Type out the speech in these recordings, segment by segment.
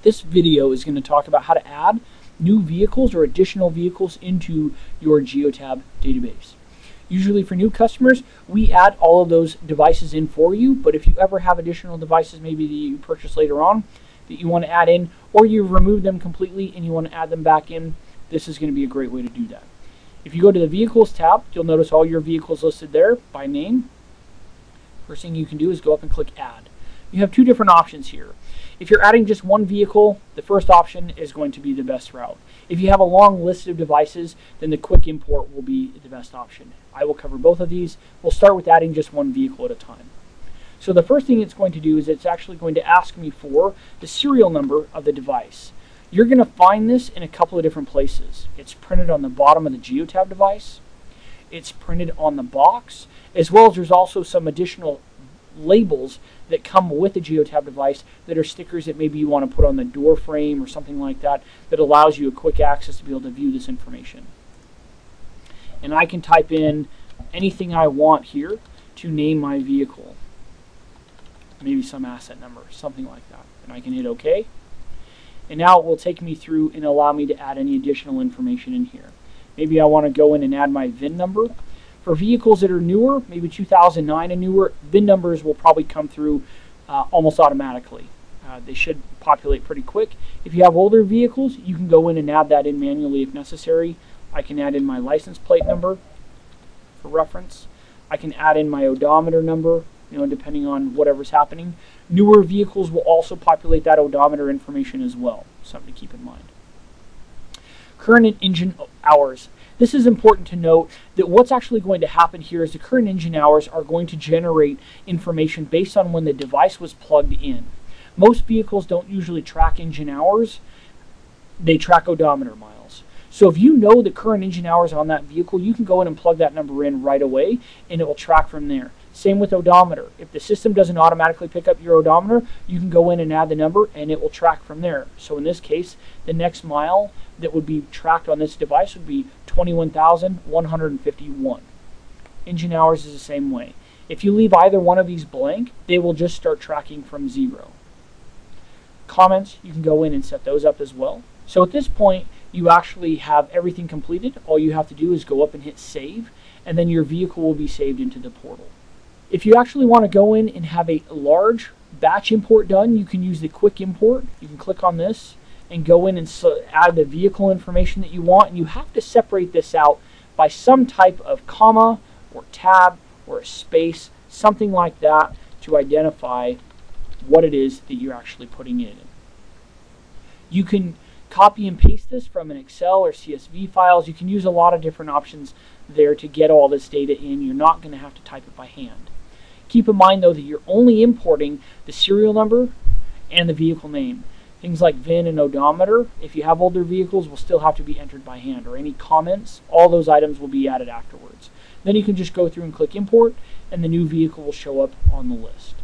This video is going to talk about how to add new vehicles or additional vehicles into your MyGeotab database. Usually for new customers, we add all of those devices in for you, but if you ever have additional devices maybe that you purchase later on that you want to add in, or you remove them completely and you want to add them back in, this is going to be a great way to do that. If you go to the Vehicles tab, you'll notice all your vehicles listed there by name. First thing you can do is go up and click Add. You have two different options here. If you're adding just one vehicle, the first option is going to be the best route. If you have a long list of devices, then the quick import will be the best option. I will cover both of these. We'll start with adding just one vehicle at a time. So the first thing it's going to do is it's actually going to ask me for the serial number of the device. You're going to find this in a couple of different places. It's printed on the bottom of the MyGeotab device. It's printed on the box, as well as there's also some additional labels that come with the MyGeotab device that are stickers that maybe you want to put on the door frame or something like that, that allows you a quick access to be able to view this information. And I can type in anything I want here to name my vehicle. Maybe some asset number, something like that. And I can hit OK. And now it will take me through and allow me to add any additional information in here. Maybe I want to go in and add my VIN number. For vehicles that are newer, maybe 2009 and newer, VIN numbers will probably come through almost automatically. They should populate pretty quick. If you have older vehicles, you can go in and add that in manually if necessary. I can add in my license plate number for reference. I can add in my odometer number, depending on whatever's happening. Newer vehicles will also populate that odometer information as well. Something to keep in mind. Current engine hours. This is important to note that what's actually going to happen here is the current engine hours are going to generate information based on when the device was plugged in. Most vehicles don't usually track engine hours. They track odometer miles. So if you know the current engine hours on that vehicle, you can go in and plug that number in right away and it will track from there. Same with odometer. If the system doesn't automatically pick up your odometer, you can go in and add the number and it will track from there. So in this case, the next mile that would be tracked on this device would be 21,151. Engine hours is the same way. If you leave either one of these blank, they will just start tracking from 0. Comments, you can go in and set those up as well. So at this point, you actually have everything completed. All you have to do is go up and hit save, and then your vehicle will be saved into the portal. If you actually want to go in and have a large batch import done, you can use the quick import. You can click on this and go in and add the vehicle information that you want, and you have to separate this out by some type of comma or tab or a space, something like that, to identify what it is that you're actually putting in. You can copy and paste this from an Excel or CSV files. You can use a lot of different options there to get all this data in. You're not going to have to type it by hand. Keep in mind though that you're only importing the serial number and the vehicle name. Things like VIN and odometer, if you have older vehicles, will still have to be entered by hand, or any comments, all those items will be added afterwards. Then you can just go through and click import and the new vehicle will show up on the list.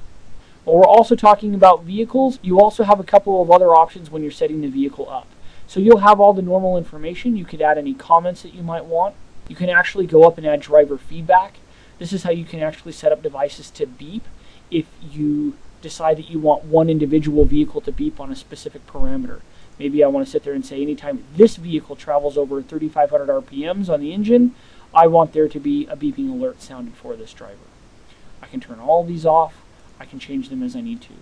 While we're also talking about vehicles, you also have a couple of other options when you're setting the vehicle up. So you'll have all the normal information. You could add any comments that you might want. You can actually go up and add driver feedback. This is how you can actually set up devices to beep if you decide that you want one individual vehicle to beep on a specific parameter. Maybe I want to sit there and say anytime this vehicle travels over 3,500 RPMs on the engine, I want there to be a beeping alert sounded for this driver. I can turn all of these off. I can change them as I need to.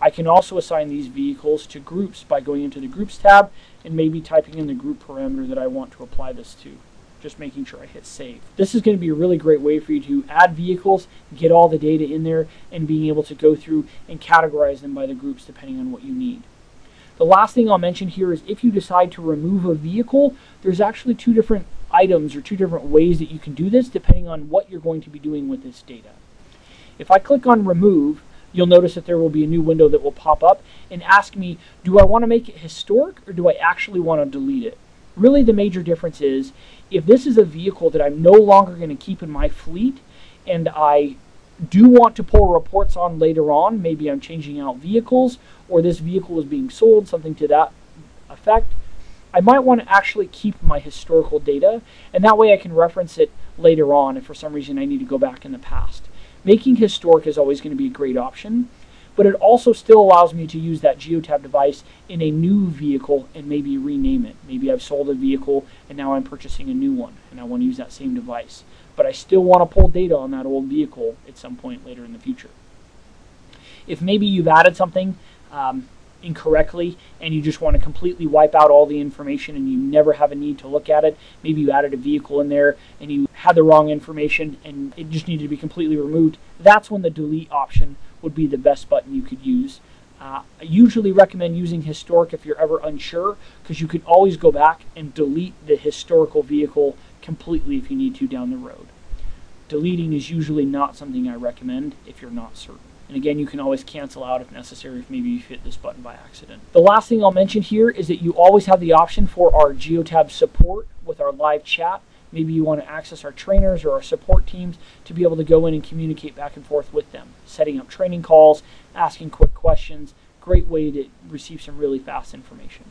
I can also assign these vehicles to groups by going into the Groups tab and maybe typing in the group parameter that I want to apply this to. Just making sure I hit save. This is going to be a really great way for you to add vehicles, get all the data in there, and being able to go through and categorize them by the groups depending on what you need. The last thing I'll mention here is if you decide to remove a vehicle, there's actually two different items or two different ways that you can do this depending on what you're going to be doing with this data. If I click on remove, you'll notice that there will be a new window that will pop up and ask me, do I want to make it historic or do I actually want to delete it? Really the major difference is if this is a vehicle that I'm no longer going to keep in my fleet and I do want to pull reports on later on, maybe I'm changing out vehicles or this vehicle is being sold, something to that effect, I might want to actually keep my historical data, and that way I can reference it later on if for some reason I need to go back in the past. Making historic is always going to be a great option, but it also still allows me to use that Geotab device in a new vehicle and maybe rename it. Maybe I've sold a vehicle and now I'm purchasing a new one and I want to use that same device. But I still want to pull data on that old vehicle at some point later in the future. If maybe you've added something incorrectly and you just want to completely wipe out all the information and you never have a need to look at it, maybe you added a vehicle in there and you had the wrong information and it just needed to be completely removed, that's when the delete option would be the best button you could use. I usually recommend using historic if you're ever unsure, because you can always go back and delete the historical vehicle completely if you need to down the road. Deleting is usually not something I recommend if you're not certain. And again, you can always cancel out if necessary if maybe you hit this button by accident. The last thing I'll mention here is that you always have the option for our Geotab support with our live chat. Maybe you want to access our trainers or our support teams to be able to go in and communicate back and forth with them. Setting up training calls, asking quick questions, great way to receive some really fast information.